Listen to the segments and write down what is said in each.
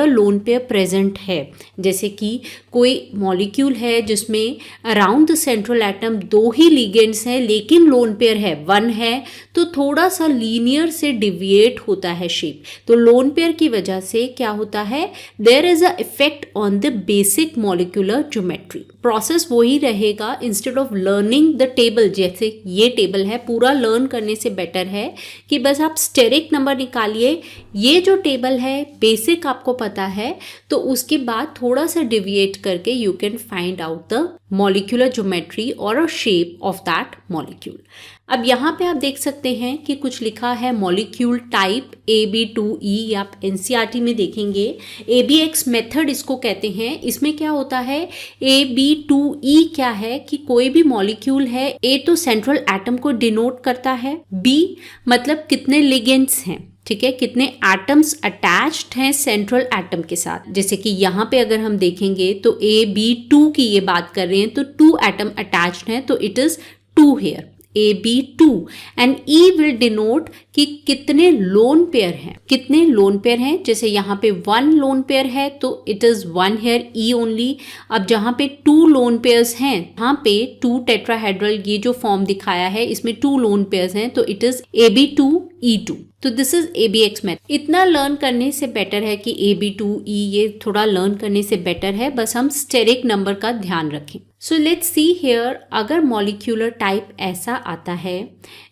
पर lone pair present है, जैसे कि कोई मॉलिक्यूल है जिसमें around the central atom 2 he ligands हैं लेकिन लोन पेयर है 1 है, तो थोड़ा सा लीनियर से डिविएट होता है शेप। तो लोन पेयर की वजह से क्या होता है, there is a effect on the basic molecular geometry. Process वही रहेगा, instead of learning the table, जैसे ये टेबल है, पूरा लर्न करने से बेटर है कि बस आप स्टेरिक नंबर निकालिए। ये जो टेबल है बेसिक आपको पता है, तो उसके बाद थोड़ा सा डिविएट करके you can find out the molecular geometry और a shape of that molecule. अब यहाँ पे आप देख सकते हैं कि कुछ लिखा है मॉलिक्यूल टाइप AB2E, आप NCERT में देखेंगे ABX मेथड इसको कहते हैं। इसमें क्या होता है, AB2E क्या है कि कोई भी मॉलिक्यूल है, A तो सेंट्रल एटम को डिनोट करता है, B मतलब कितने लिगेंड्स हैं, ठीक है, कितने एटम्स अटैच्ड हैं सेंट्रल एटम के साथ। जैसे कि यहाँ पे अगर हम देखेंगे तो AB2 की ये बात कर रहे हैं तो 2 एटम अटैच्ड हैं, तो it is 2 here AB2 and E will denote कि कितने लोन पेयर हैं, कितने लोन पेयर हैं। जैसे यहाँ पे 1 लोन पेयर है तो it is 1 here E only. अब जहाँ पे 2 लोन पेयर्स हैं, यहाँ पे 2 टेट्राहेड्रल ये जो फॉर्म दिखाया है इसमें 2 लोन पेयर्स हैं, तो इट इज AB2E2। तो दिस इज ABX मेथड। इतना लर्न करने से बेटर है कि AB2E ये थोड़ा लर्न करने से बेटर है, बस हम स्टेरिक नंबर का ध्यान रखें। सो लेट्स सी हियर, अगर मॉलिक्यूलर टाइप ऐसा आता है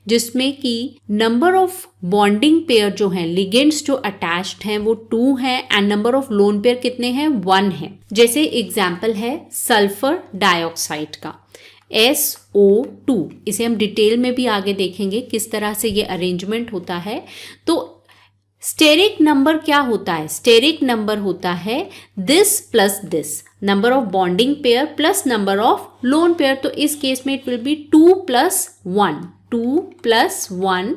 जिसमें कि नंबर ऑफ बॉन्डिंग पेयर जो हैं, लिगेंड्स जो अटैच्ड हैं वो 2 हैं and number of lone pair कितने हैं, 1 है। जैसे एग्जाम्पल है सल्फर डाइऑक्साइड का SO2, इसे हम डिटेल में भी आगे देखेंगे किस तरह से ये अरेंजमेंट होता है। तो स्टेरिक नंबर क्या होता है, स्टेरिक नंबर होता है this plus this, number of bonding pair plus number of lone pair. तो इस केस में it will B 2 + 1, 2 + 1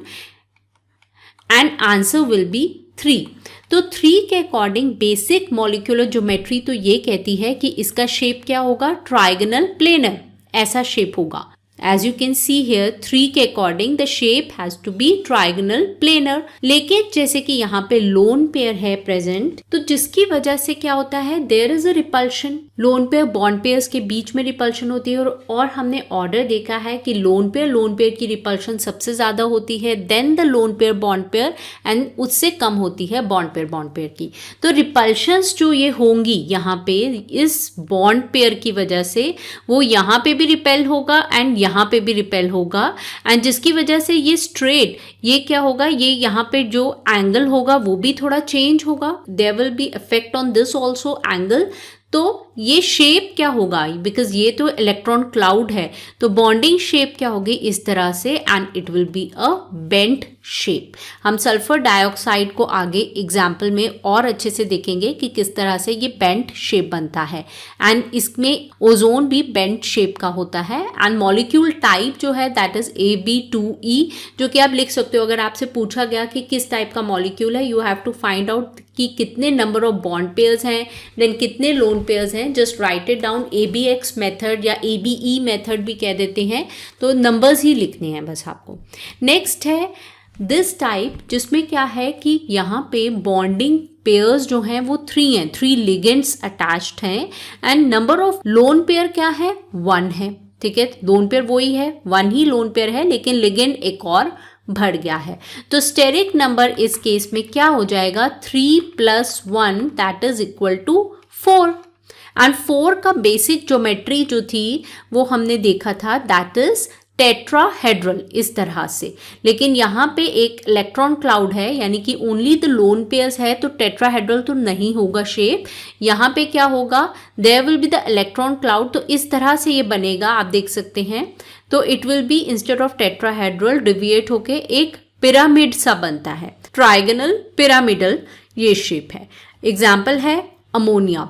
and answer will be 3। तो 3 के अकॉर्डिंग बेसिक मॉलिक्यूलर ज्योमेट्री तो ये कहती है कि इसका शेप क्या होगा, ट्राइगोनल प्लेनर, ऐसा शेप होगा। As you can see here, 3 के according the shape has to be trigonal planar. लेकिन जैसे कि यहाँ पे लोन पेयर है प्रेजेंट, तो जिसकी वजह से क्या होता है, there is a repulsion. Lone pair bond pairs के बीच में रिपल्शन होती है, और हमने ऑर्डर देखा है कि लोन पेयर की रिपल्शन सबसे ज्यादा होती है, then the lone pair bond pair, and उससे कम होती है बॉन्ड पेयर की। तो रिपल्शंस जो ये होंगी यहाँ पे इस बॉन्ड पेयर की वजह से, वो यहाँ पे भी रिपेल होगा एंड यहाँ पे भी रिपेल होगा, एंड जिसकी वजह से ये स्ट्रेट, ये क्या होगा, ये यहाँ पे जो एंगल होगा वो भी थोड़ा चेंज होगा, there will be effect on this also angle. तो ये शेप क्या होगा, बिकॉज ये तो इलेक्ट्रॉन क्लाउड है, तो बॉन्डिंग शेप क्या होगी इस तरह से, and it will be a bent shape. हम सल्फर डाइऑक्साइड को आगे एग्जाम्पल में और अच्छे से देखेंगे कि किस तरह से ये बेंट शेप बनता है, एंड इसमें ओजोन भी बेंट शेप का होता है। एंड मॉलिक्यूल टाइप जो है दैट इज AB2E, जो कि आप लिख सकते हो। अगर आपसे पूछा गया कि किस टाइप का मॉलिक्यूल है, you have to find out कि कितने नंबर ऑफ बॉन्ड पेयर्स हैं, देन कितने लोन पेयर्स हैं, just write it down. ABX method या ABE मेथड भी कह देते हैं, तो नंबर्स ही लिखने हैं बस आपको। नेक्स्ट है दिस टाइप, जिसमें क्या है कि यहाँ पे बॉन्डिंग पेयर्स जो हैं वो 3 हैं, 3 लिगेंड्स अटैच्ड हैं, and number of lone pair क्या है, 1 है, ठीक है। लोन पेयर वही है, 1 ही लोन पेयर है, लेकिन लिगेंड एक और बढ़ गया है। तो स्टेरिक नंबर इस केस में क्या हो जाएगा, 3 + 1 that is equal to 4। And 4 का बेसिक ज्योमेट्री जो थी वो हमने देखा था, दैट इज टेट्राहेड्रल, इस तरह से। लेकिन यहाँ पे एक इलेक्ट्रॉन क्लाउड है, यानी कि ओनली द लोन पेयर्स है, तो टेट्राहेड्रल तो नहीं होगा शेप। यहाँ पे क्या होगा, there will be the electron cloud, तो इस तरह से ये बनेगा, आप देख सकते हैं। तो it will be instead of tetrahedral deviate होके एक पिरामिड सा बनता है, ट्राइगोनल पिरामिडल ये शेप है। एग्जाम्पल है अमोनिया,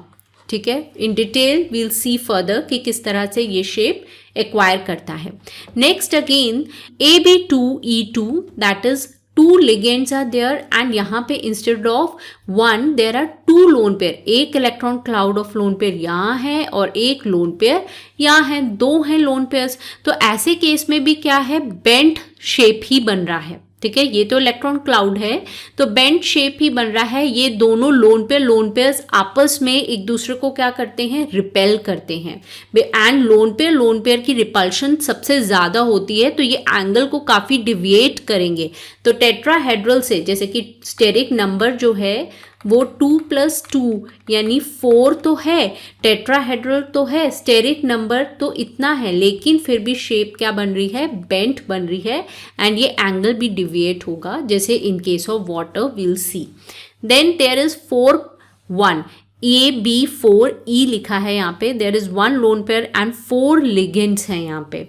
ठीक है। In detail we'll see further कि किस तरह से ये शेप एक्वायर करता है। Next again AB2E2 that is 2 ligands are there, and यहाँ पे instead of 1 there are 2 lone pair, एक electron cloud of lone pair यहाँ है और एक लोन पेयर यहाँ है, 2 हैं लोन पेयर्स। तो ऐसे केस में भी क्या है, बेंट शेप ही बन रहा है, ठीक है, ये तो इलेक्ट्रॉन क्लाउड है, तो बेंट शेप ही बन रहा है। ये दोनों लोन पेयर्स आपस में एक दूसरे को क्या करते हैं, रिपेल करते हैं, एंड लोन पेयर की रिपल्शन सबसे ज़्यादा होती है, तो ये एंगल को काफ़ी डिविएट करेंगे। तो टेट्राहेड्रल से, जैसे कि स्टेरिक नंबर जो है वो 2+2 यानी 4 तो है, टेट्राहेड्रल तो है, स्टेरिक नंबर तो इतना है, लेकिन फिर भी शेप क्या बन रही है, बेंट बन रही है, एंड ये एंगल भी डिविएट होगा, जैसे in case of water will see. Then there is 4 1 AB4E लिखा है यहाँ पे, there is 1 lone pair and 4 ligands हैं यहाँ पे,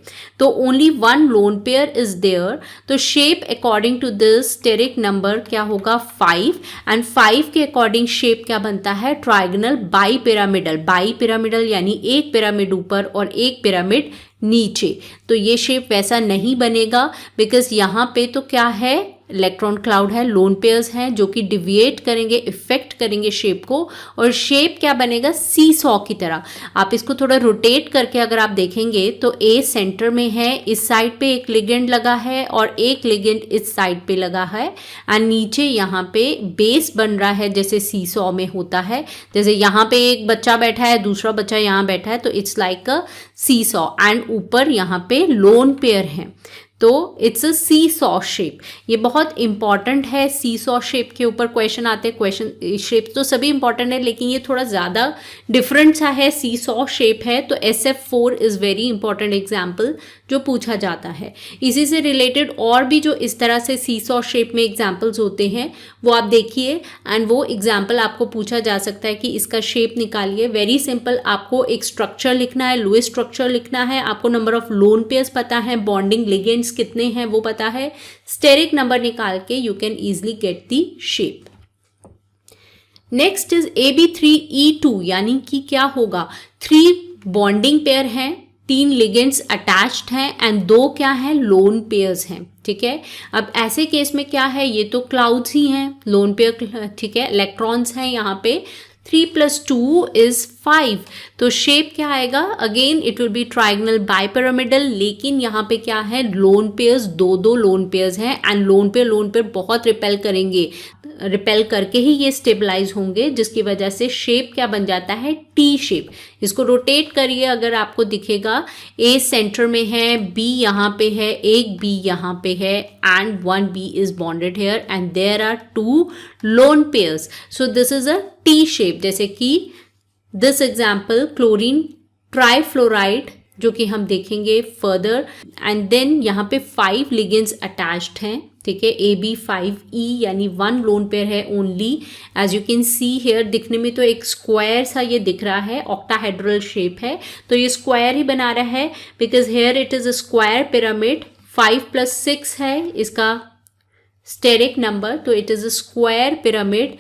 तो only 1 lone pair is there. तो shape according to this steric number क्या होगा, 5, एंड 5 के अकॉर्डिंग शेप क्या बनता है, ट्राइगोनल बाई पिरामिडल यानी एक पिरामिड ऊपर और एक पिरामिड नीचे। तो ये शेप वैसा नहीं बनेगा, बिकॉज यहाँ पे तो क्या है, इलेक्ट्रॉन क्लाउड है, लोन पेयर्स हैं जो कि डिविएट करेंगे, इफेक्ट करेंगे शेप को, और शेप क्या बनेगा, सी सॉ की तरह। आप इसको थोड़ा रोटेट करके अगर आप देखेंगे तो ए सेंटर में है, इस साइड पे एक लिगेंड लगा है और एक लिगेंड इस साइड पे लगा है, एंड नीचे यहाँ पे बेस बन रहा है जैसे सी सॉ में होता है, जैसे यहाँ पे एक बच्चा बैठा है, दूसरा बच्चा यहाँ बैठा है, तो it's like a seesaw, and ऊपर यहाँ पे लोन पेयर है, तो it's a seesaw shape. ये बहुत इंपॉर्टेंट है, सी सॉ शेप के ऊपर क्वेश्चन आते हैं। क्वेश्चन शेप तो सभी इंपॉर्टेंट है, लेकिन ये थोड़ा ज़्यादा डिफरेंट सा है, सी सॉ शेप है, तो SF4 is very important example जो पूछा जाता है। इसी से रिलेटेड और भी जो इस तरह से सी सॉ शेप में एग्जाम्पल्स होते हैं वो आप देखिए, एंड वो एग्जाम्पल आपको पूछा जा सकता है कि इसका शेप निकालिए। वेरी सिंपल, आपको एक स्ट्रक्चर लिखना है, लुईस स्ट्रक्चर लिखना है, आपको नंबर ऑफ लोन पेयर्स पता है, बॉन्डिंग लिगेंड्स कितने हैं वो पता है, स्टेरिक नंबर निकाल के you can easily get the shape. Next is AB3E2, यानी कि क्या होगा, 3 बॉन्डिंग पेयर हैं, 3 लिगेंड्स अटैच्ड हैं, एंड 2 क्या हैं, लोन पेयर्स हैं। ठीक है, अब ऐसे केस में क्या है, ये तो क्लाउड्स ही हैं, लोन पेयर, ठीक है, इलेक्ट्रॉन्स हैं यहाँ पे, 3+2 इज 5, तो शेप क्या आएगा, again it will B trigonal bipyramidal, लेकिन यहाँ पे क्या है, लोन पेयर्स, 2 लोन पेयर्स हैं, एंड लोन पेयर बहुत रिपेल करेंगे, रिपेल करके ही ये स्टेबलाइज होंगे, जिसकी वजह से शेप क्या बन जाता है, टी शेप। इसको रोटेट करिए, अगर आपको दिखेगा ए सेंटर में है, बी यहाँ पे है, एक बी यहाँ पे है, and 1 B is bonded here, and there are 2 lone pairs, so this is a T shape. जैसे कि दिस एग्जाम्पल क्लोरीन ट्राइफ्लोराइड, जो कि हम देखेंगे फर्दर, एंड देन यहाँ पे 5 लिगेंड्स अटैच्ड हैं, ठीक है, AB5E यानी 1 लोन पेयर है only, as you can see here. दिखने में तो एक स्क्वायर सा ये दिख रहा है, ऑक्टाहेड्रल शेप है, तो ये स्क्वायर ही बना रहा है, because here it is a square pyramid, 5+6 है इसका स्टेरिक नंबर, तो it is a square pyramid,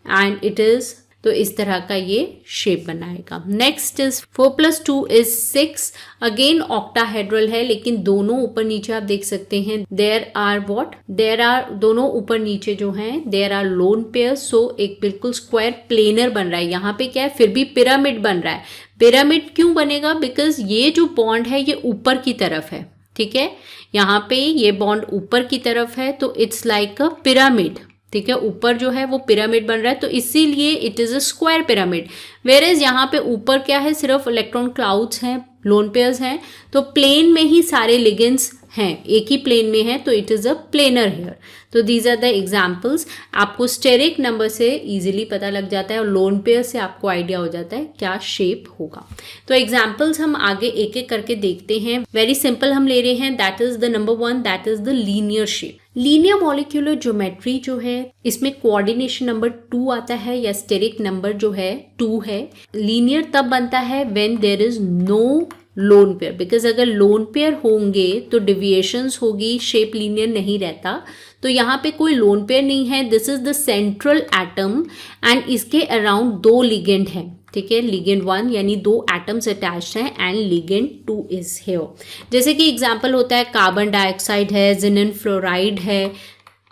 and it is, तो इस तरह का ये शेप बनाएगा। Next is 4+2 is 6, again octahedral है, लेकिन दोनों ऊपर नीचे आप देख सकते हैं, देयर आर दोनों ऊपर नीचे जो हैं, देयर आर लोन पेयर, सो एक बिल्कुल स्क्वायर प्लेनर बन रहा है। यहाँ पे क्या है, फिर भी पिरामिड बन रहा है। पिरामिड क्यों बनेगा, बिकॉज ये जो बॉन्ड है ये ऊपर की तरफ है, ठीक है, यहाँ पे ये बॉन्ड ऊपर की तरफ है, तो इट्स लाइक अ पिरामिड, ठीक है, ऊपर जो है वो पिरामिड बन रहा है, तो इसीलिए it is a square pyramid. Where is यहाँ पे ऊपर क्या है, सिर्फ इलेक्ट्रॉन क्लाउड्स हैं, लोन पेयर्स हैं, तो प्लेन में ही सारे लिगेंड्स हैं, एक ही प्लेन में है, तो it is a planar here. तो दीज आर द एग्जाम्पल्स। आपको स्टेरिक नंबर से इजीली पता लग जाता है, और लोन पेयर से आपको आइडिया हो जाता है क्या शेप होगा। तो एग्जाम्पल्स हम आगे एक एक करके देखते हैं। वेरी सिंपल हम ले रहे हैं, that is the number 1, that is the linear shape. Linear molecular geometry जो है, इसमें कोऑर्डिनेशन नंबर 2 आता है, या स्टेरिक नंबर जो है 2 है। लीनियर तब बनता है when there is no lone pair, because अगर लोन पेयर होंगे तो डिविएशंस होगी, शेप लीनियर नहीं रहता। तो यहाँ पे कोई लोन पेयर नहीं है, this is the central atom, and इसके अराउंड 2 लिगेंड हैं, ठीक है, लिगेंड 1 यानी 2 एटम्स अटैच्ड हैं, एंड लिगेंड 2 इज हियर। जैसे कि एग्जाम्पल होता है, कार्बन डाइऑक्साइड है, जिनन फ्लोराइड है,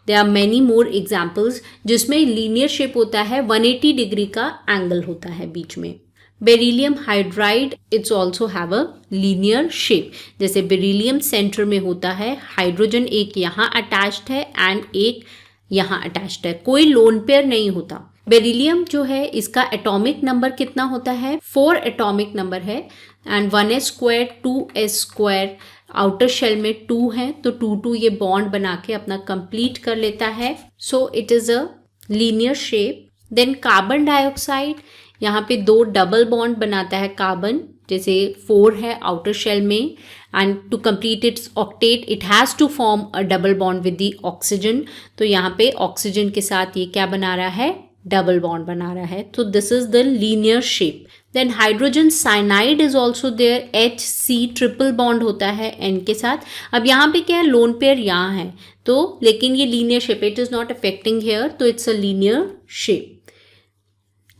there are many more examples जिसमें लीनियर शेप होता है, 180 डिग्री का एंगल होता है बीच में। Beryllium hydride it's also have a linear shape, जैसे बेरिलियम सेंटर में होता है, हाइड्रोजन एक यहाँ अटैच्ड है एंड एक यहाँ अटैच्ड है, कोई लोन पेयर नहीं होता। बेरिलियम जो है इसका एटॉमिक नंबर कितना होता है, 4 एटॉमिक नंबर है and 1s² 2s², outer shell में 2 है तो 2 ये बॉन्ड बना के अपना कंप्लीट कर लेता है। So it is a linear shape. Then carbon dioxide, यहाँ पे 2 डबल बॉन्ड बनाता है कार्बन, जैसे 4 है आउटर शेल में and to complete its octet it has to form a double bond with the oxygen. तो यहाँ पे ऑक्सीजन के साथ ये क्या बना रहा है, डबल बॉन्ड बना रहा है। तो this is the linear shape. Then hydrogen cyanide is also there, HC triple bond होता है N के साथ। अब यहाँ पे क्या है, लोन पेयर यहाँ है तो, लेकिन ये linear shape, it is not affecting here, तो it's a linear shape.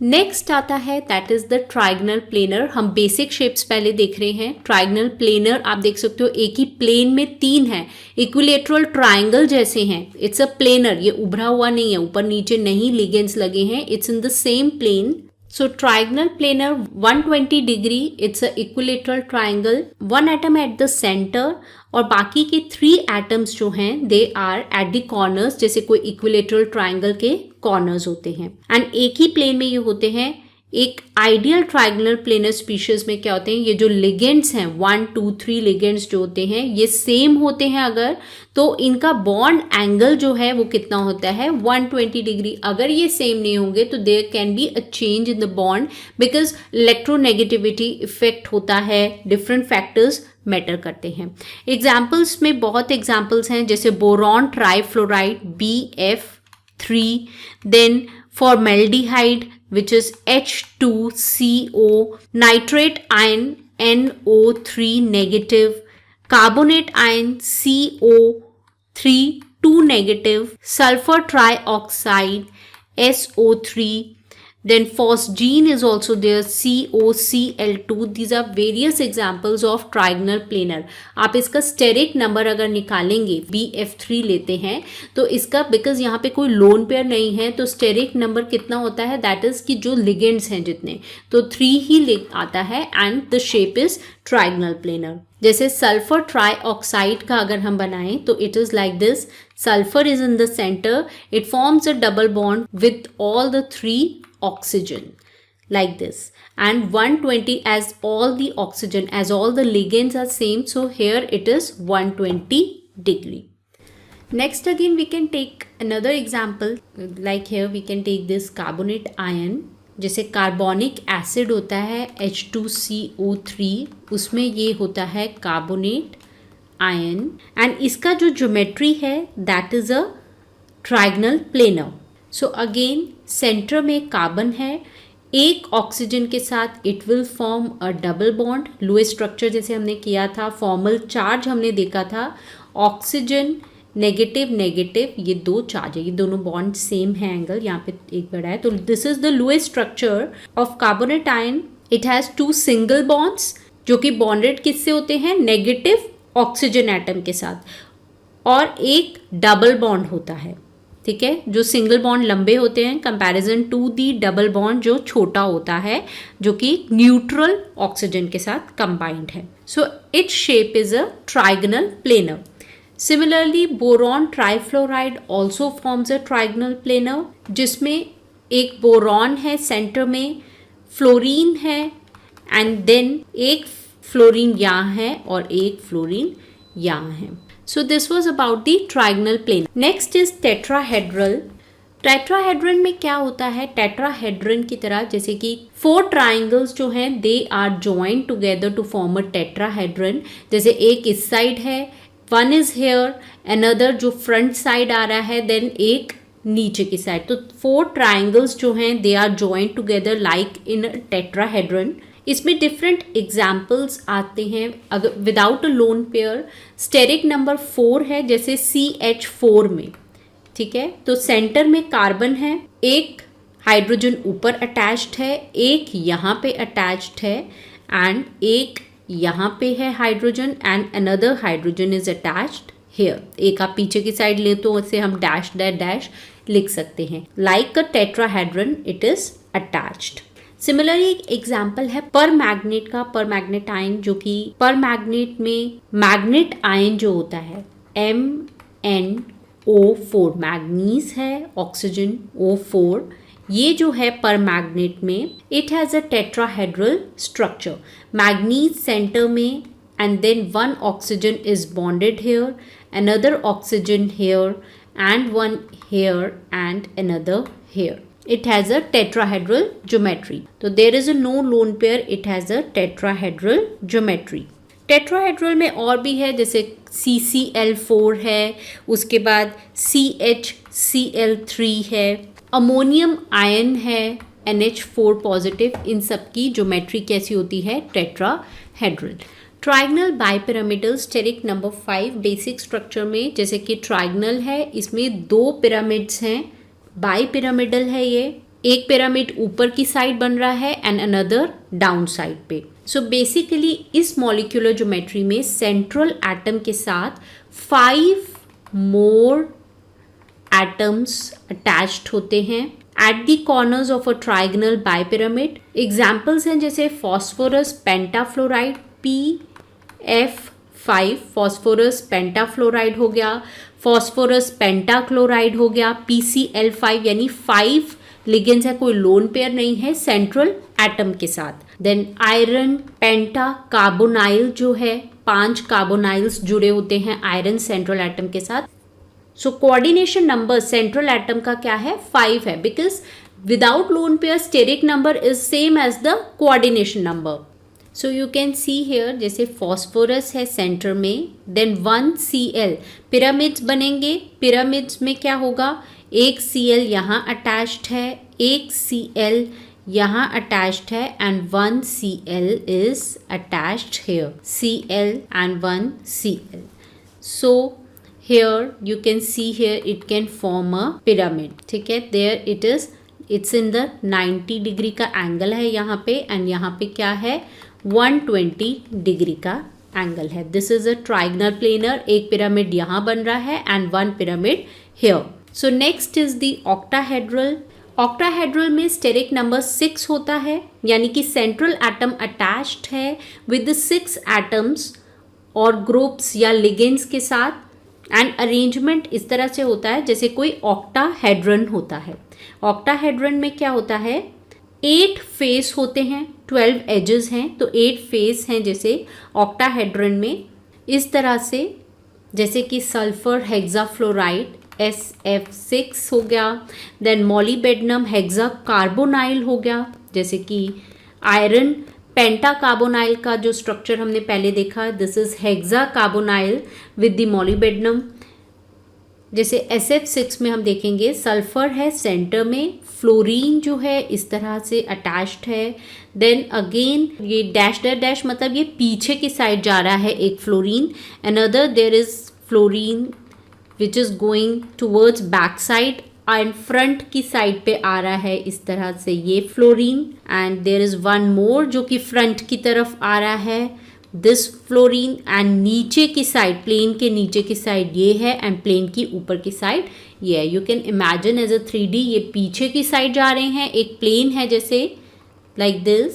Next आता है that is the trigonal planar. हम बेसिक शेप्स पहले देख रहे हैं। ट्राइगनल प्लेनर आप देख सकते हो एक ही प्लेन में 3 है, इक्विलेटरल ट्राइंगल जैसे हैं। इट्स अ प्लेनर, ये उभरा हुआ नहीं है, ऊपर नीचे नहीं लिगेंड्स लगे हैं, it's in the same plane. So trigonal planar 120 degree, it's a equilateral triangle, 1 atom at the center और बाकी के 3 atoms जो हैं they are at the corners, जैसे कोई equilateral triangle के corners होते हैं and एक ही plane में ये होते हैं। एक आइडियल ट्राइगोनल प्लेनर स्पीशीज में क्या होते हैं, ये जो लिगेंड्स हैं 1 2 3 लिगेंड्स जो होते हैं ये सेम होते हैं अगर, तो इनका बॉन्ड एंगल जो है वो कितना होता है 120 डिग्री। अगर ये सेम नहीं होंगे तो there can be a change in the bond because electronegativity effect होता है, डिफरेंट फैक्टर्स मैटर करते हैं। एग्जाम्पल्स में बहुत एग्जाम्पल्स हैं, जैसे boron trifluoride BF3, then formaldehyde which is H2CO, nitrate ion NO3 negative, carbonate ion CO3 2 negative, sulfur trioxide SO3, then phosgene is also there COCl2. These are various examples of trigonal planar. आप इसका steric number अगर निकालेंगे BF3 लेते हैं तो इसका, because यहाँ पे कोई लोन पेयर नहीं है तो स्टेरिक नंबर कितना होता है, दैट इज कि जो लिगेंड्स हैं जितने, तो 3 ही आता है and the shape is trigonal planar. जैसे सल्फर ट्राईऑक्साइड का अगर हम बनाएं तो it is like this, sulphur is in the centre, it forms a double bond with all the 3 oxygen like this, and 120 as all the oxygen, as all the ligands are same, so here it is 120 degree. Next again we can take another example, like here we can take this carbonate ion, जैसे carbonic acid होता है H2CO3, उसमें ये होता है carbonate ion and इसका जो geometry है that is a trigonal planar. So again centre में कार्बन है, एक ऑक्सीजन के साथ it will form a double bond, Lewis structure जैसे हमने किया था, फॉर्मल चार्ज हमने देखा था, ऑक्सीजन नेगेटिव नेगेटिव, ये 2 चार्ज है, ये दोनों बॉन्ड सेम है, एंगल यहाँ पे एक बड़ा है, तो this is the Lewis structure of carbonate ion. It has 2 single bonds जो कि बॉन्डेड किससे होते हैं, नेगेटिव ऑक्सीजन एटम के साथ, और एक डबल बॉन्ड होता है, ठीक है, जो सिंगल बॉन्ड लंबे होते हैं comparison to the double bond जो छोटा होता है, जो कि न्यूट्रल ऑक्सीजन के साथ कंबाइंड है। So its shape is a trigonal planar. Similarly boron trifluoride also forms a trigonal planar, जिसमें एक बोरॉन है सेंटर में, फ्लोरीन है एंड देन एक फ्लोरीन यहाँ है और एक फ्लोरीन यहाँ है। So this was about the trigonal plane. Next is tetrahedral. Tetrahedron में क्या होता है, टेट्राहेड्रन की तरह जैसे कि 4 ट्राइंगल्स जो हैं they are joined together to form a tetrahedron. जैसे एक इस साइड है, वन इज हेयर, अनदर जो फ्रंट साइड आ रहा है, देन एक नीचे की साइड, तो 4 ट्राइंगल्स जो हैं they are joined together like in tetrahedron. इसमें डिफरेंट एग्जाम्पल्स आते हैं अगर without a lone pair. Steric number 4 है जैसे CH4 में, ठीक है, तो सेंटर में कार्बन है, एक हाइड्रोजन ऊपर अटैच्ड है, एक यहाँ पे अटैच्ड है एंड एक यहाँ पे है hydrogen and another hydrogen is attached here. एक आप पीछे की साइड ले तो इसे हम डैश डैश डैश लिख सकते हैं। Like a tetrahedron it is attached. Similarly एक एग्जाम्पल है पर मैग्नेट का, पर मैग्नेट आयन, जो कि पर मैग्नेट में मैग्नेट आयन जो होता है MnO4, मैग्नीज है, ऑक्सीजन O4, ये जो है पर मैग्नेट में it has a tetrahedral structure, manganese centre में and then one oxygen is bonded here, another oxygen here, and one here and another here. It has a tetrahedral geometry. So there is a no lone pair, it has a tetrahedral geometry. Tetrahedral में और भी है, जैसे CCl4 है, उसके बाद CHCl3 है, ammonium ion है, NH4 पॉजिटिव, इन सब की ज्योमेट्री कैसी होती है, tetrahedral. Trigonal bipyramidal steric number 5 basic structure में, जैसे कि ट्राइगनल है, इसमें 2 पिरामिड्स हैं, बाइपिरामिडल है ये, एक पिरामिड ऊपर की साइड बन रहा है एंड अनदर डाउन साइड पे। सो बेसिकली इस मॉलिक्यूलर ज्योमेट्री में सेंट्रल एटम के साथ 5 मोर एटम्स अटैच्ड होते हैं at the corners of a trigonal bipyramid. Examples हैं जैसे फॉस्फोरस पेंटाफ्लोराइड PF5, फॉस्फोरस पेंटाफ्लोराइड हो गया, फॉस्फोरस पेंटाक्लोराइड हो गया, PCl5, यानी 5 लिगेंड्स है, कोई लोन पेयर नहीं है सेंट्रल एटम के साथ। देन आयरन पेंटा कार्बोनाइल जो है, 5 कार्बोनाइल्स जुड़े होते हैं आयरन सेंट्रल एटम के साथ। So coordination number central atom का क्या है, 5 है, because without lone pair steric number is same as the coordination number. So you can see here, जैसे फॉस्फोरस है सेंटर में, देन 1 Cl, पिरामिड्स बनेंगे, पिरामिड्स में क्या होगा, एक Cl यहाँ अटैच्ड है, एक Cl यहाँ अटैच्ड है and 1 Cl is attached here, Cl and 1 Cl। So here you can see here it can form a pyramid, ठीक है, there it is, it's in the 90 degree का एंगल है यहाँ पे, एंड यहाँ पे क्या है, 120 डिग्री का एंगल है। This is a trigonal planar, एक पिरामिड यहाँ बन रहा है and 1 pyramid here. So next is the octahedral. Octahedral में स्टेरिक नंबर 6 होता है, यानी कि सेंट्रल एटम अटैच्ड है विद 6 एटम्स और ग्रुप्स या लिगेंड्स के साथ, एंड अरेंजमेंट इस तरह से होता है जैसे कोई ऑक्टाहेड्रन होता है। ऑक्टाहेड्रन में क्या होता है, 8 फेस होते हैं, 12 एजेस हैं, तो 8 फेस हैं जैसे ऑक्टाहेड्रन में, इस तरह से, जैसे कि सल्फर हेक्साफ्लोराइड SF6 हो गया, देन मॉलीबेडनम हेक्सा कार्बोनाइल हो गया, जैसे कि आयरन पेंटा कार्बोनाइल का जो स्ट्रक्चर हमने पहले देखा, this is hexa carbonyl with the मॉलीबेडनम। जैसे SF6 में हम देखेंगे सल्फर है सेंटर में, फ्लोरीन जो है इस तरह से अटैच्ड है, देन अगेन ये डैश डैश डैश मतलब ये पीछे की साइड जा रहा है एक fluorine, another there is fluorine which is going towards back side and front की साइड पे आ रहा है इस तरह से ये fluorine, and there is one more जो कि फ्रंट की तरफ आ रहा है, दिस फ्लोरीन, एंड नीचे की साइड, प्लेन के नीचे की साइड ये है एंड प्लेन की ऊपर की साइड ये है। You can imagine as a 3D, ये पीछे की साइड जा रहे हैं, एक प्लेन है जैसे लाइक दिस,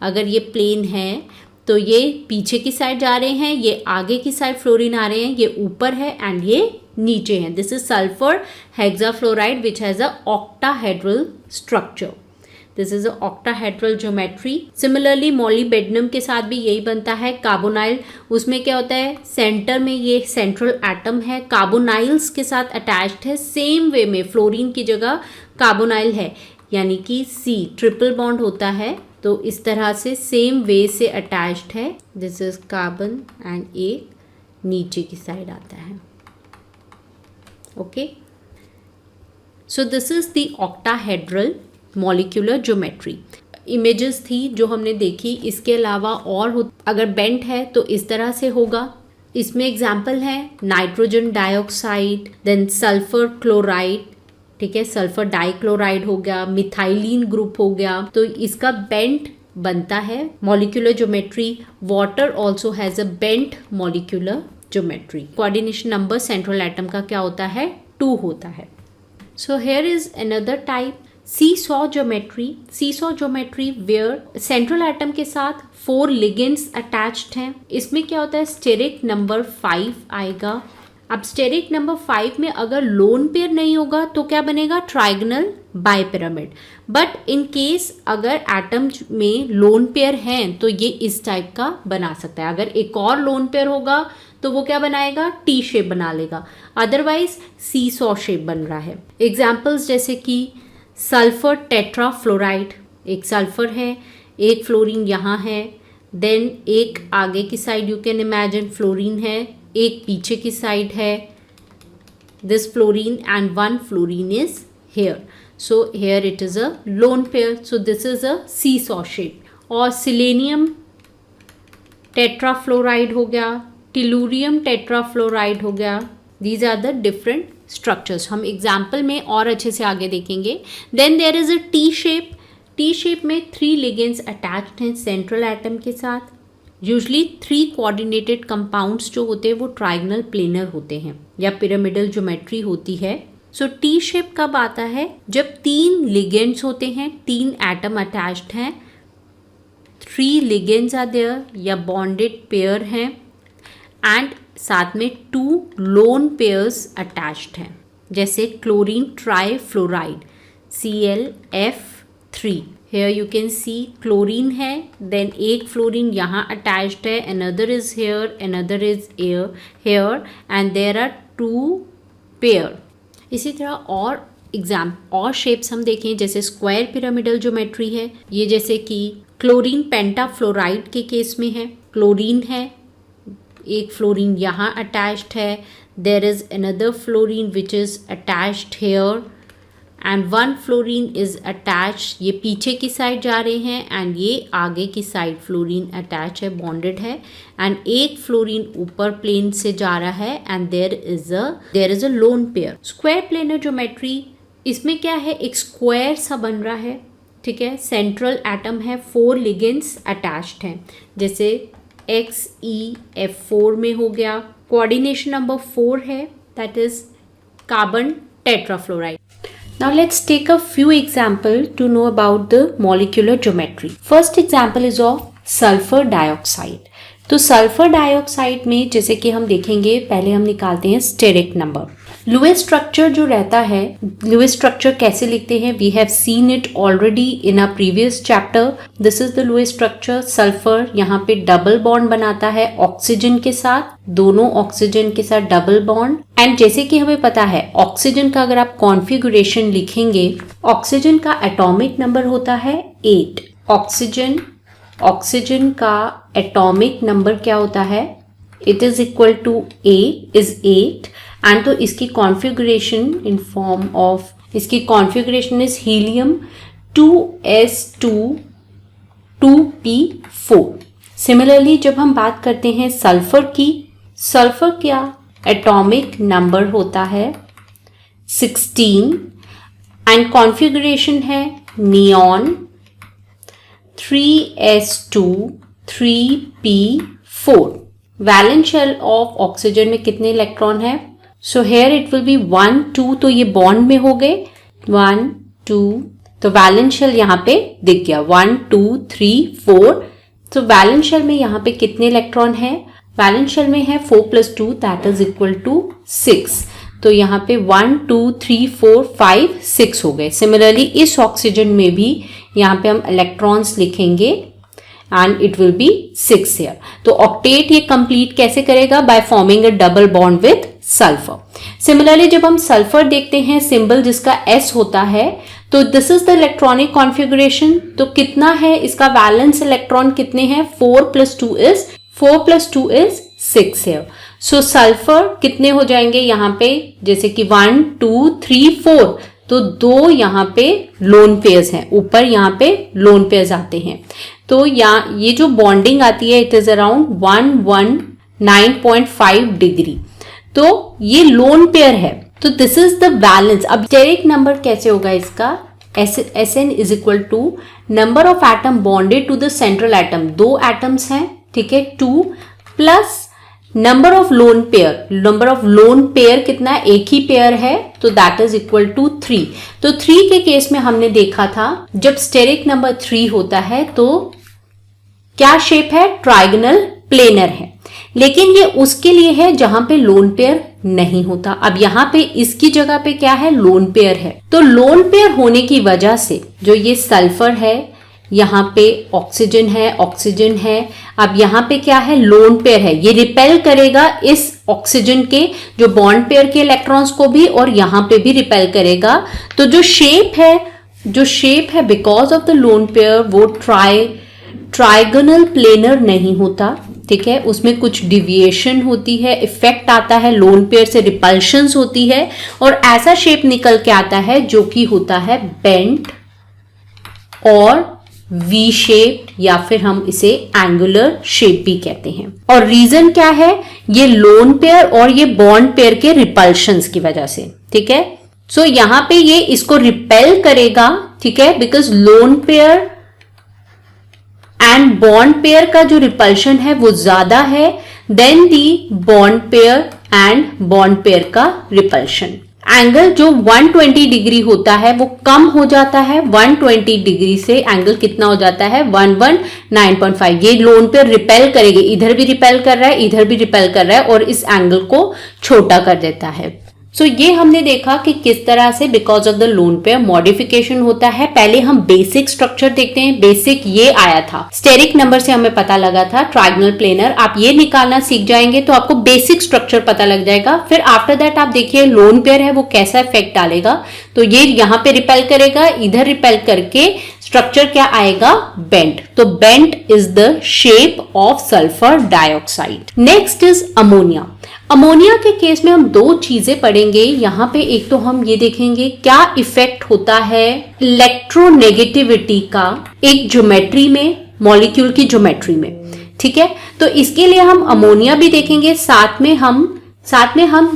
अगर ये प्लेन है तो ये पीछे की साइड जा रहे हैं, ये आगे की साइड फ्लोरीन आ रहे हैं, ये ऊपर है एंड ये नीचे है। This is sulphur hexafluoride which has a octahedral structure. This is a octahedral geometry. Similarly मॉलीबेडनम के साथ भी यही बनता है, कार्बोनाइल, उसमें क्या होता है, सेंटर में ये सेंट्रल एटम है, कार्बोनाइल्स के साथ अटैच्ड है, सेम वे में फ्लोरीन की जगह कार्बोनाइल है, यानी कि C ट्रिपल बॉन्ड होता है, तो इस तरह से सेम वे से अटैच्ड है। दिस इज कार्बन एंड एक नीचे की साइड आता है, okay. So this is the octahedral molecular geometry. Images थी जो हमने देखी, इसके अलावा और अगर बेंट है तो इस तरह से होगा। इसमें एग्जाम्पल है nitrogen dioxide, then sulphur chloride, ठीक है, सल्फर डाइक्लोराइड हो गया, मिथाइलिन ग्रुप हो गया, तो इसका बेंट बनता है molecular geometry. Water also has a bent molecular geometry. Coordination number central atom का क्या होता है, 2 होता है। So here is another type seesaw geometry where central atom के साथ 4 लिगेंड्स अटैच्ड हैं। इसमें क्या होता है, स्टेरिक नंबर 5 आएगा। अब स्टेरिक नंबर 5 में अगर लोन पेयर नहीं होगा तो क्या बनेगा, ट्राइगोनल बाइपिरामिड। बट इन केस अगर एटम में लोन पेयर हैं तो ये इस टाइप का बना सकता है। अगर एक और लोन पेयर होगा तो वो क्या बनाएगा, टी शेप बना लेगा, अदरवाइज सीसॉ शेप बन रहा है। एग्जाम्पल्स जैसे कि सल्फर टेट्राफ्लोराइड, एक सल्फर है, एक फ्लोरीन यहाँ है, देन एक आगे की side you can imagine fluorine है, एक पीछे की साइड है this fluorine and one fluorine is here, so here it is a lone pair, so this is a seesaw shape. और सिलेनियम टेट्राफ्लोराइड हो गया, टेलुरियम टेट्राफ्लोराइड हो गया, these are the different structures. हम एग्जाम्पल में और अच्छे से आगे देखेंगे। Then there is a T shape में 3 लिगेंड्स अटैच्ड हैं सेंट्रल एटम के साथ। यूजली 3 कोऑर्डिनेटेड कंपाउंड्स जो होते हैं वो ट्राइगोनल प्लेनर होते हैं या पिरामिडल ज्योमेट्री होती है। सो टी शेप कब आता है, जब 3 लिगेंड्स होते हैं, 3 एटम अटैच्ड हैं, 3 लिगेंड्स आर देयर या बॉन्डेड पेयर हैं एंड साथ में 2 लोन पेयर्स अटैच्ड हैं, जैसे chlorine trifluoride ClF3। Here you can see chlorine है, then एक फ्लोरीन यहाँ अटैच्ड है, another is here, another is here and there are 2 pair। इसी तरह और शेप्स हम देखें, जैसे स्क्वायर पिरामिडल ज्योमेट्री है, ये जैसे कि क्लोरीन पेंटाफ्लोराइड के केस में है, क्लोरीन है, एक फ्लोरीन यहाँ अटैच्ड है, there is another fluorine which is attached here and 1 fluorine is attach, ये पीछे की साइड जा रहे हैं एंड ये आगे की साइड फ्लोरीन अटैच है, बॉन्डेड है, एंड एक फ्लोरीन ऊपर प्लेन से जा रहा है and there is a lone pair. Square planar geometry, इसमें क्या है, एक स्क्वायर सा बन रहा है, ठीक है, सेंट्रल एटम है, 4 लिगेंड्स अटैच्ड हैं, जैसे XeF4 में हो गया, कोऑर्डिनेशन नंबर 4 है, that is carbon tetrafluoride. Now let's take a few examples to know about the molecular geometry. First example is of sulfur dioxide. तो सल्फर डाइऑक्साइड में जैसे कि हम देखेंगे, पहले हम निकालते हैं स्टेरिक नंबर। लुईस स्ट्रक्चर जो रहता है, लुईस स्ट्रक्चर कैसे लिखते हैं, we have seen it already in a previous chapter. This is the Lewis structure. Sulphur यहाँ पे डबल बॉन्ड बनाता है ऑक्सीजन के साथ, दोनों ऑक्सीजन के साथ डबल बॉन्ड। एंड जैसे कि हमें पता है ऑक्सीजन का अगर आप कॉन्फ़िगरेशन लिखेंगे, ऑक्सीजन का एटॉमिक नंबर होता है 8। ऑक्सीजन का एटॉमिक नंबर क्या होता है, it is equal to 8 and तो इसकी कॉन्फ़िगरेशन इन फॉर्म ऑफ, इसकी configuration is helium 2s2 2p4। Similarly जब हम बात करते हैं सल्फर की, सल्फर क्या एटॉमिक नंबर होता है 16 एंड कॉन्फ़िगरेशन है neon 3s2 3p4। Valence shell of oxygen में कितने इलेक्ट्रॉन है, so here it will be 1 2, तो ये बॉन्ड में हो गए 1 2, तो वैलेंस शेल यहाँ पे दिख गया 1 2 3 4। तो वैलेंस शेल में यहाँ पे कितने इलेक्ट्रॉन है, वैलेंस शेल में है 4 + 2 दैट इज इक्वल टू 6, तो यहाँ पे 1 2 3 4 5 6 हो गए। सिमिलरली इस ऑक्सीजन में भी यहाँ पे हम इलेक्ट्रॉन्स लिखेंगे and it will B 6 here. तो ऑक्टेट ये कंप्लीट कैसे करेगा, by forming a double bond with sulphur. Similarly जब हम सल्फर देखते हैं सिंबल जिसका S होता है, तो this is the electronic configuration. तो कितना है इसका वैलेंस इलेक्ट्रॉन कितने हैं, 4 + 2 इज 6 हियर। सो सल्फर कितने हो जाएंगे यहाँ पे, जैसे कि 1 2 3 4, तो 2 यहाँ पे लोन पेयर्स हैं, ऊपर यहाँ पे लोन पेयर्स आते हैं। तो यहाँ ये जो बॉन्डिंग आती है इट इज अराउंड 119.5 डिग्री, तो ये लोन पेयर है। तो दिस इज द बैलेंस। अब स्टेरिक नंबर कैसे होगा इसका, Sn is equal to number of atom bonded to the central atom, 2 atoms हैं, ठीक है, 2 plus number of lone pair कितना है, एक ही पेयर है, तो दैट इज इक्वल टू 3। तो 3 के केस में हमने देखा था जब स्टेरिक नंबर 3 होता है तो क्या शेप है, ट्राइगोनल प्लेनर है, लेकिन ये उसके लिए है जहां पे लोन पेयर नहीं होता। अब यहाँ पे इसकी जगह पे क्या है, लोन पेयर है। तो लोन पेयर होने की वजह से जो ये सल्फर है, यहाँ पे ऑक्सीजन है, अब यहाँ पे क्या है, लोन पेयर है, ये रिपेल करेगा इस ऑक्सीजन के जो बॉन्ड पेयर के इलेक्ट्रॉन्स को भी, और यहाँ पे भी रिपेल करेगा। तो जो शेप है because of the lone pair वो ट्राइगोनल प्लेनर नहीं होता, ठीक है, उसमें कुछ डिविएशन होती है, इफेक्ट आता है, लोन पेयर से रिपल्शंस होती है, और ऐसा शेप निकल के आता है जो कि होता है बेंट और वी शेप, या फिर हम इसे एंगुलर शेप भी कहते हैं। और रीजन क्या है, ये लोन पेयर और ये बॉन्ड पेयर के रिपल्शंस की वजह से, ठीक है। सो यहां पे ये इसको रिपेल करेगा, ठीक है, because lone pair and bond pair का जो रिपल्शन है वो ज्यादा है then the bond pair and bond pair का रिपल्शन। एंगल जो 120 डिग्री होता है वो कम हो जाता है, 120 डिग्री से एंगल कितना हो जाता है, 119.5। ये लोन पेयर रिपेल करेगी, इधर भी रिपेल कर रहा है, इधर भी रिपेल कर रहा है, और इस एंगल को छोटा कर देता है। सो ये हमने देखा कि किस तरह से because of the lone pair modification होता है। पहले हम बेसिक स्ट्रक्चर देखते हैं। बेसिक ये आया था, स्टेरिक नंबर से हमें पता लगा था ट्राइगोनल प्लेनर। आप ये निकालना सीख जाएंगे तो आपको बेसिक स्ट्रक्चर पता लग जाएगा। फिर आफ्टर दैट आप देखिए लोन पेयर है वो कैसा इफेक्ट डालेगा। तो ये यहाँ पे रिपेल करेगा, इधर रिपेल करके स्ट्रक्चर क्या आएगा, बेंट। तो bent is the shape of sulphur dioxide. Next is ammonia. Ammonia के केस में हम दो चीजें पढ़ेंगे यहाँ पे। एक तो हम ये देखेंगे क्या इफेक्ट होता है इलेक्ट्रोनेगेटिविटी का एक ज्योमेट्री में, मॉलिक्यूल की ज्योमेट्री में, ठीक है। तो इसके लिए हम अमोनिया भी देखेंगे, साथ में हम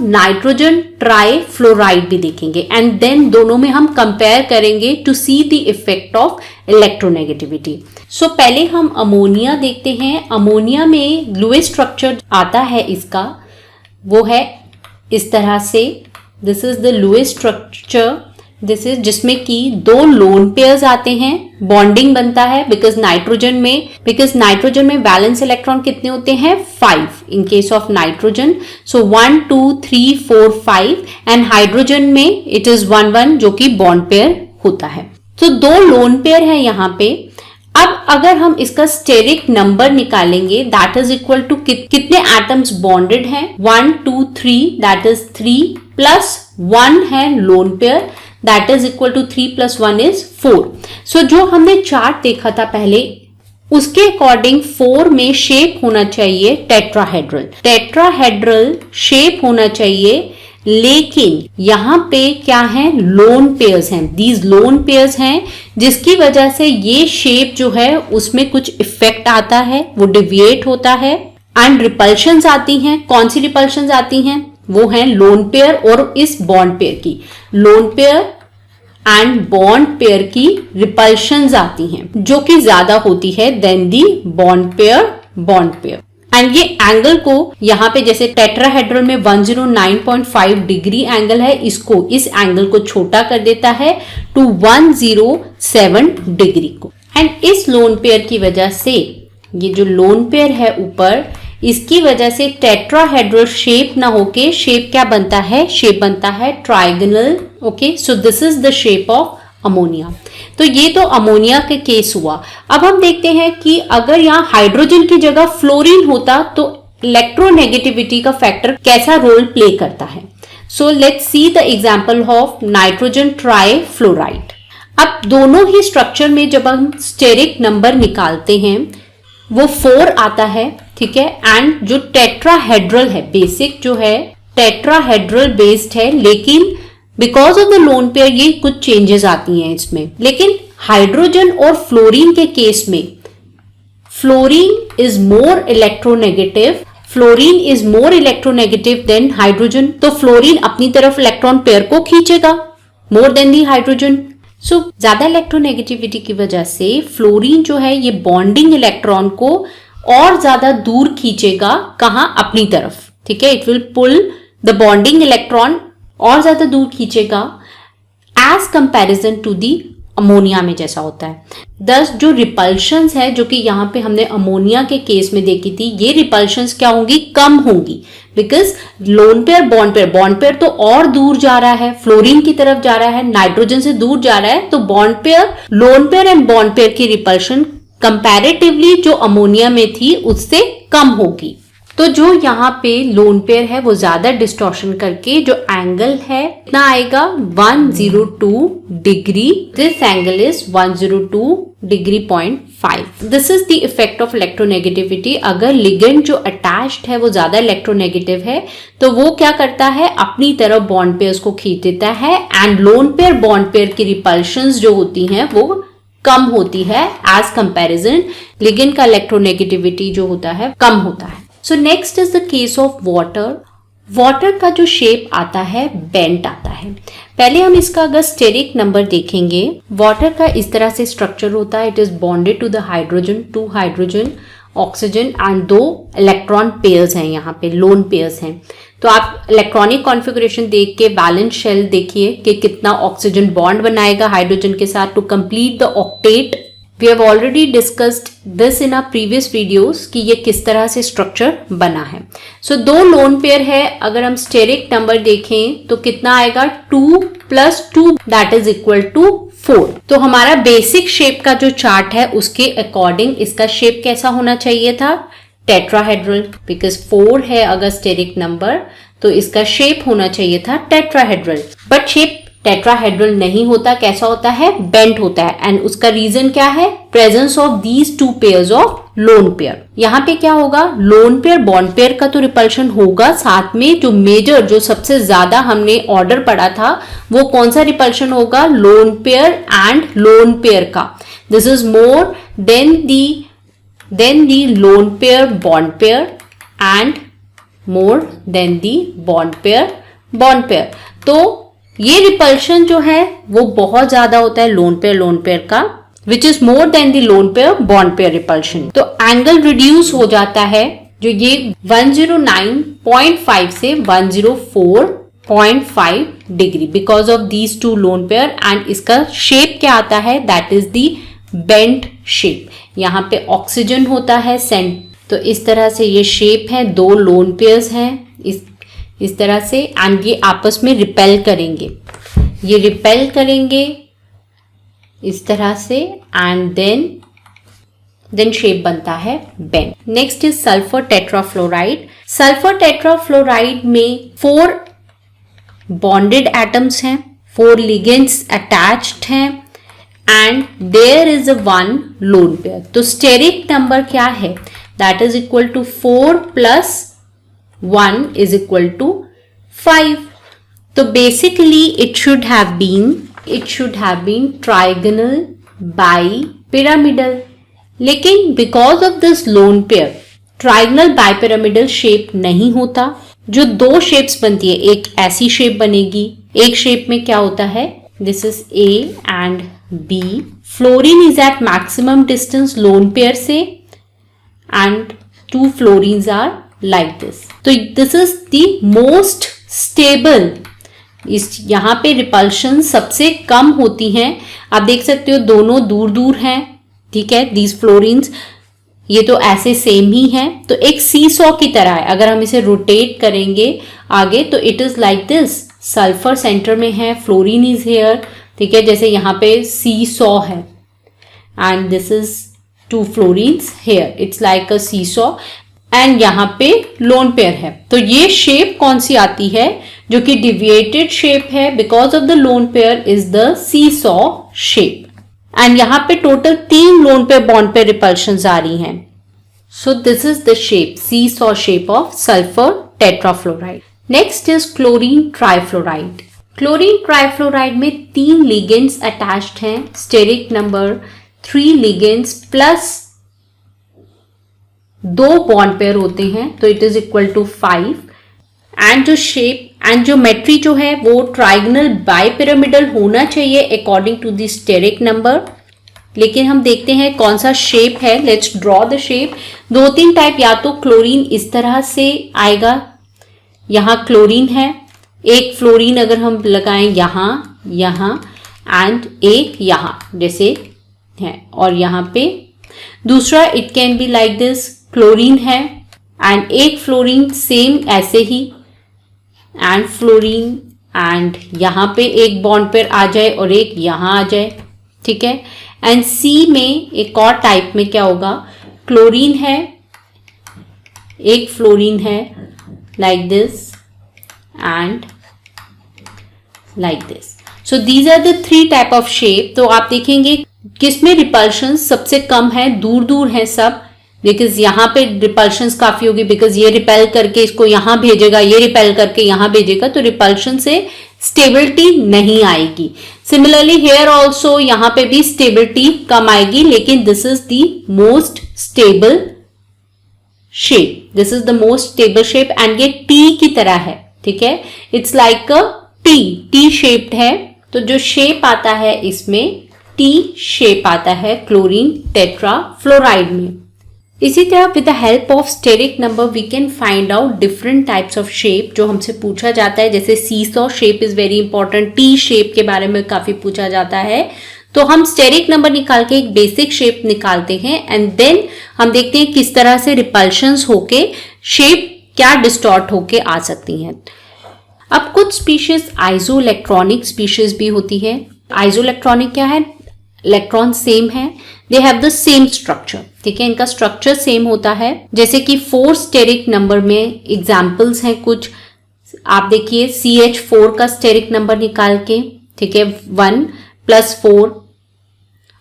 नाइट्रोजन ट्राई फ्लोराइड भी देखेंगे, एंड देन दोनों में हम कंपेयर करेंगे to see the effect of electronegativity. So पहले हम अमोनिया देखते हैं। अमोनिया में लुईस स्ट्रक्चर आता है इसका, वो है इस तरह से, this is the Lewis structure, this is जिसमें कि दो लोन पेयर्स आते हैं, बॉन्डिंग बनता है बिकॉज नाइट्रोजन में वैलेंस इलेक्ट्रॉन कितने होते हैं, 5 इन case of nitrogen. So 1 2 3 4 5, and hydrogen में इट इज 1 1 जो कि बॉन्ड पेयर होता है। तो दो लोन पेयर है यहाँ पे। अब अगर हम इसका स्टेरिक नंबर निकालेंगे दैट इज इक्वल टू कितने एटम्स बॉन्डेड हैं, 1 2 3 दैट इज 3 प्लस 1 है lone pair that is equal to 3 plus 1 is 4। So जो हमने चार्ट देखा था पहले उसके अकॉर्डिंग 4 में शेप होना चाहिए टेट्राहेड्रल शेप होना चाहिए, लेकिन यहां पे क्या है, लोन पेयर्स हैं, दीज लोन पेयर्स हैं, जिसकी वजह से ये शेप जो है उसमें कुछ इफेक्ट आता है, वो डिविएट होता है, एंड रिपल्शंस आती हैं। कौन सी रिपल्शंस आती हैं, वो है लोन पेयर और इस बॉन्ड पेयर की, lone pair and bond pair की रिपल्शंस आती हैं जो कि ज्यादा होती है then the bond pair. And ये एंगल को यहाँ पे जैसे टेट्राहेड्रल में 109.5 डिग्री एंगल है, इसको इस एंगल को छोटा कर देता है टू 107 डिग्री को। एंड इस लोन पेयर की वजह से ये जो लोन पेयर है ऊपर, इसकी वजह से टेट्राहेड्रल शेप ना होके शेप क्या बनता है, शेप बनता है trigonal. Okay, so this is the shape of ammonia. तो ये तो अमोनिया के केस हुआ। अब हम देखते हैं कि अगर यहाँ हाइड्रोजन की जगह फ्लोरीन होता तो इलेक्ट्रोनेगेटिविटी का फैक्टर कैसा रोल प्ले करता है। So let's see the example of nitrogen try fluoride. अब दोनों ही स्ट्रक्चर में जब हम स्टेरिक नंबर निकालते हैं वो 4 आता है, ठीक है, एंड जो टेट्राहेड्रल है, बेसिक जो है टेट्राहेड्रल बेस्ड है, लेकिन because of the lone pair ये कुछ चेंजेस आती हैं इसमें। लेकिन हाइड्रोजन और फ्लोरीन के केस में fluorine is more electronegative than hydrogen. तो फ्लोरीन अपनी तरफ इलेक्ट्रॉन पेयर को खींचेगा मोर देन दी हाइड्रोजन। सो ज्यादा इलेक्ट्रोनेगेटिविटी की वजह से फ्लोरीन जो है ये बॉन्डिंग इलेक्ट्रॉन को और ज्यादा दूर खींचेगा, कहां, अपनी तरफ, ठीक है। It will pull the bonding electron और ज्यादा दूर खींचेगा as comparison to the ammonia में जैसा होता है। दस जो रिपल्शंस है जो कि यहाँ पे हमने अमोनिया के केस में देखी थी, ये रिपल्शंस क्या होंगी, कम होंगी, because lone pair bond pair तो और दूर जा रहा है, फ्लोरीन की तरफ जा रहा है, नाइट्रोजन से दूर जा रहा है, तो bond pair, loan pair and bond pair की रिपल्शन कंपैरेटिवली जो अमोनिया में थी उससे कम होगी। तो जो यहाँ पे लोन पेयर है वो ज्यादा डिस्टॉर्शन करके जो एंगल है कितना आएगा, 102 degree. This angle is 102 degree 0.5। This is the effect of electronegativity. अगर लिगेंड जो अटैच्ड है वो ज्यादा इलेक्ट्रोनेगेटिव है तो वो क्या करता है, अपनी तरफ बॉन्ड पेयर्स को खींच देता है and lone pair bond pair की रिपल्शंस जो होती हैं वो कम होती है एज कंपैरिजन। लिगेंड का इलेक्ट्रोनेगेटिविटी जो होता है कम होता है। So next is the case of water. Water का जो शेप आता है बेंट आता है। पहले हम इसका अगर स्टेरिक नंबर देखेंगे, वाटर का इस तरह से स्ट्रक्चर होता है। It is bonded to the hydrogen, 2 hydrogen, oxygen and 2 electron pairs हैं, यहाँ पे लोन पेयर्स हैं। तो आप इलेक्ट्रॉनिक कॉन्फ़िगरेशन देख के वैलेंस शेल देखिए कि कितना ऑक्सीजन बॉन्ड बनाएगा हाइड्रोजन के साथ to complete the octet. We have already discussed this in our previous videos कि ये किस तरह से स्ट्रक्चर बना है। सो 2 लोन पेयर है, अगर हम स्टेरिक नंबर देखें तो कितना आएगा, 2 + 2 दैट इज इक्वल टू 4। तो हमारा बेसिक शेप का जो चार्ट है उसके अकॉर्डिंग इसका शेप कैसा होना चाहिए था, टेट्राहेड्रल, बिकॉज 4 है अगर स्टेरिक नंबर तो इसका शेप होना चाहिए था टेट्राहेड्रल। बट शेप टेट्राहेड्रल नहीं होता, कैसा होता है, बेंट होता है। एंड उसका रीजन क्या है, presence of these 2 pairs of lone pair. यहाँ पे क्या होगा, लोन पेयर बॉन्ड पेयर का तो रिपल्शन होगा, साथ में जो मेजर जो सबसे ज्यादा हमने ऑर्डर पढ़ा था वो कौन सा रिपल्शन होगा, lone pair and lone pair का। This is more than the lone pair bond pair and more than the bond pair. तो ये रिपल्शन जो है वो बहुत ज्यादा होता है लोन पेयर का, which is more then the lone pair bond pair repulsion. तो एंगल रिड्यूस हो जाता है, जो ये 109.5 से 104.5 degree because of these 2 lone pair. And इसका शेप क्या आता है, that is the bent shape. यहाँ पे ऑक्सीजन होता है सेंट, तो इस तरह से ये शेप है, 2 लोन पेयर्स हैं इस तरह से, एंड ये आपस में रिपेल करेंगे, ये रिपेल करेंगे इस तरह से, एंड देन शेप बनता है bent. Next is sulphur tetrafluoride. Sulphur tetrafluoride में 4 बॉन्डेड एटम्स हैं, 4 लिगेंड्स अटैच्ड हैं and there is 1 lone pair. तो स्टेरिक नंबर क्या है, that is equal to 4 + 1 is equal to 5. So basically it should have been trigonal bipyramidal. लेकिन because of this lone pair trigonal bipyramidal shape नहीं होता। जो 2 shapes बनती है, एक ऐसी shape बनेगी, एक shape में क्या होता है, this is A and B. Fluorine is at maximum distance lone pair से and 2 fluorines are like this. तो this is the most stable. इस यहाँ पे रिपल्शन सबसे कम होती हैं। आप देख सकते हो दोनों दूर दूर हैं, ठीक है, दीज फ्लोरीन्स ये तो ऐसे सेम ही है, तो एक सीसॉ की तरह है। अगर हम इसे रोटेट करेंगे आगे तो it is like this, sulphur centre में है, फ्लोरीन इज हेयर, ठीक है, जैसे यहाँ पे सीसॉ है and this is 2 fluorines here, it's like a seesaw and यहाँ पे लोन पेयर है। तो ये शेप कौन सी आती है, जो कि डिविएटेड शेप है, because of the lone pair is the seesaw shape. And यहाँ पे total 3 lone pair bond pair repulsions आ रही हैं। So this is the shape, seesaw shape of sulphur tetrafluoride. Next is chlorine trifluoride. Chlorine trifluoride में 3 ligands attached हैं, steric number 3 ligands plus 2 bond pair होते हैं, तो it is equal to 5। And जो शेप एंड ज्योमेट्री जो है वो ट्राइगोनल बाइपिरामिडल होना चाहिए according to the steric number. लेकिन हम देखते हैं कौन सा शेप है। Let's draw the shape. 2-3 type, या तो क्लोरीन इस तरह से आएगा, यहाँ क्लोरीन है, एक फ्लोरीन अगर हम लगाएं यहाँ एंड एक यहाँ जैसे है, और यहाँ पे दूसरा it can be like this, chlorine है एंड एक फ्लोरीन सेम ऐसे ही एंड फ्लोरीन, एंड यहाँ पे एक बॉन्ड पेयर आ जाए और एक यहाँ आ जाए, ठीक है। एंड सी में एक और टाइप में क्या होगा, क्लोरीन है, एक फ्लोरीन है like this and like this. So these are the 3 type of shape. तो आप देखेंगे किसमें रिपल्शन सबसे कम है, दूर दूर है सब, बिकॉज यहाँ पे रिपल्शन काफी होगी, बिकॉज ये रिपेल करके इसको यहाँ भेजेगा, ये रिपेल करके यहाँ भेजेगा, तो रिपल्शन से स्टेबिलिटी नहीं आएगी। सिमिलरली हेयर ऑल्सो यहाँ पे भी स्टेबिलिटी कम आएगी, लेकिन this is the most stable shape, this is the most stable shape and ये टी की तरह है, ठीक है। It's like a T shaped है, तो जो शेप आता है इसमें टी शेप आता है क्लोरीन टेट्रा फ्लोराइड में। इसी तरह with the help of steric number we can find out different types of shape जो हमसे पूछा जाता है, जैसे seesaw shape is very important, T shape के बारे में काफी पूछा जाता है। तो हम स्टेरिक नंबर निकाल के एक बेसिक शेप निकालते हैं एंड देन हम देखते हैं किस तरह से रिपल्शंस होके शेप क्या डिस्टॉर्ट होके आ सकती हैं। अब कुछ स्पीशीज आइसोइलेक्ट्रॉनिक स्पीशीज भी होती है। आइसोइलेक्ट्रॉनिक क्या है, इलेक्ट्रॉन सेम है, they have the same structure, ठीक है, इनका स्ट्रक्चर सेम होता है। जैसे कि 4 स्टेरिक नंबर में एग्जाम्पल्स हैं कुछ, आप देखिए CH4 का स्टेरिक नंबर निकाल के, ठीक है, 1 +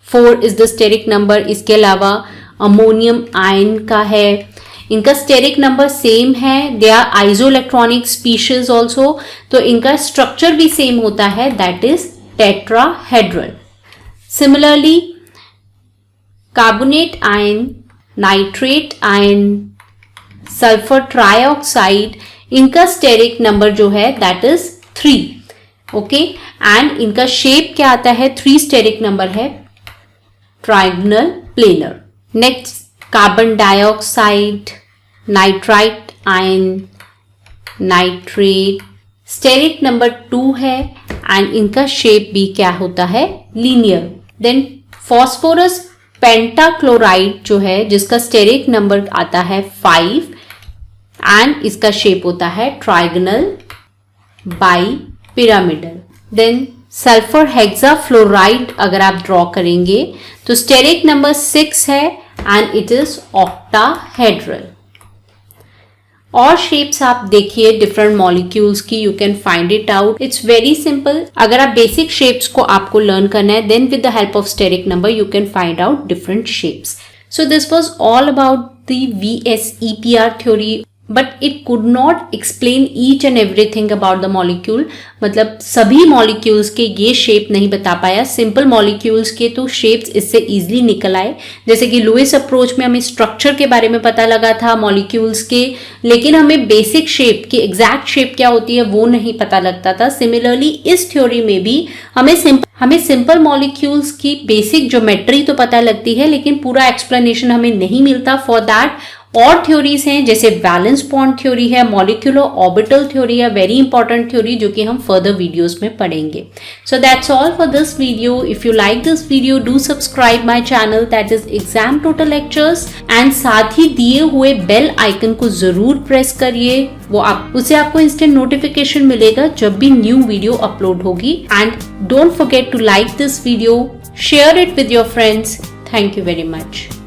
4 इज द स्टेरिक नंबर। इसके अलावा अमोनियम आयन का है, इनका स्टेरिक नंबर सेम है, they are isoelectronic species also, तो इनका स्ट्रक्चर भी सेम होता है, that is tetrahedral. Similarly, carbonate ion, nitrate ion, sulfur trioxide, इनका स्टेरिक नंबर जो है दैट इज 3, ओके, एंड इनका शेप क्या आता है, 3 स्टेरिक नंबर है, trigonal planar. Next carbon dioxide, nitrite ion, nitrate, steric number 2 है एंड इनका शेप भी क्या होता है, लीनियर। देन फॉस्फोरस पेंटाक्लोराइड जो है जिसका स्टेरिक नंबर आता है 5 एंड इसका शेप होता है trigonal bipyramidal. Then sulphur hexafluoride अगर आप ड्रॉ करेंगे तो स्टेरिक नंबर 6 है एंड इट इज ऑक्टाहेड्रल। और शेप्स आप देखिए डिफरेंट मॉलिक्यूल्स की, you can find it out, it's very simple. अगर आप बेसिक शेप्स को आपको लर्न करना है then with the help of steric number you can find out different shapes. So this was all about the VSEPR theory, but it could not explain each and everything about the molecule, मतलब सभी molecules के ये shape नहीं बता पाया। Simple molecules के तो shapes इससे इजीली निकल आए, जैसे कि लुईस अप्रोच में हमें स्ट्रक्चर के बारे में पता लगा था मॉलिक्यूल्स के, लेकिन हमें बेसिक शेप की एग्जैक्ट शेप क्या होती है वो नहीं पता लगता था। सिमिलरली इस थ्योरी में भी हमें सिंपल मॉलिक्यूल्स की बेसिक ज्योमेट्री तो पता लगती है, लेकिन पूरा एक्सप्लेनेशन हमें नहीं मिलता। फॉर दैट और थ्योरीज हैं जैसे वैलेंस बॉन्ड थ्योरी है, मॉलिक्यूलर ऑर्बिटल थ्योरी है, वेरी इंपॉर्टेंट थ्योरी जो कि हम फर्दर वीडियोस में पढ़ेंगे। So that's all for this video. If you like this video do subscribe my channel that is exam total lectures and साथ ही दिए हुए बेल आइकन को जरूर प्रेस करिए, उससे आपको इंस्टेंट नोटिफिकेशन मिलेगा जब भी न्यू वीडियो अपलोड होगी। And don't forget to like this video, share it with your friends. Thank you very much.